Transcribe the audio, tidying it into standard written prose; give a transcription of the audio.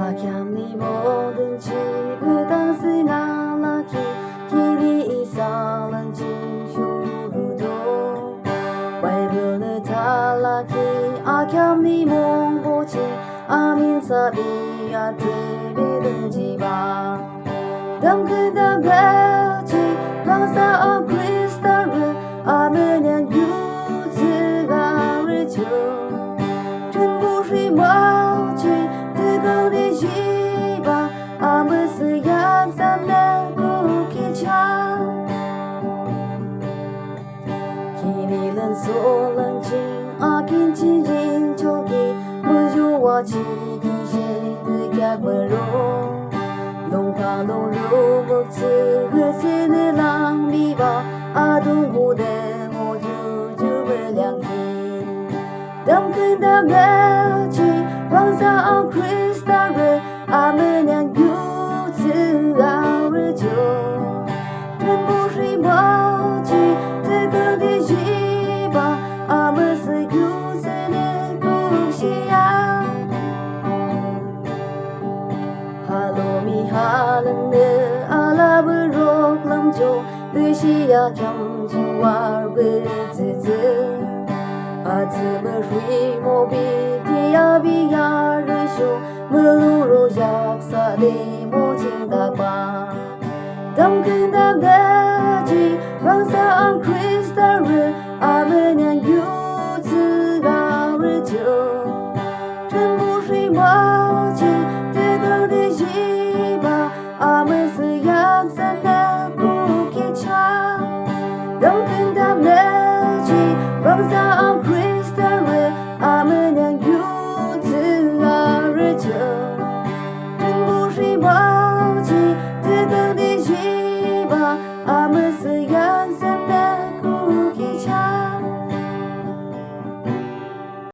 악향이 뭐든지 부당스나라기 길이 이상한 진슈루도 바이블을 달라기 악향이 몽고지 아민사비야 드비든지 봐 담그다 배지 방사한 크리스탈을 아멘한 유즈가 르죠 전부시 뭐지 뜨거운 지바 아무스 양삼내 구기차 길이는 솔런진 아긴 진진 저기 무주와 지기시 뜨약으로 농가로로 먹지 흐스는 랑미바 아둥고대 모주주을 향기 담근다 매지 방사한 크리스탈을 아멘한 유즈가 르죠 눈물이 뭐지 뜨거운 지바 아무스 유즈는 구시야 할로미 하는데 알아브로 람조 드시야 경주와 브즈즈 아침을 휘모비 디아비야르쇼 물루로 약사리 모진다바 담근담대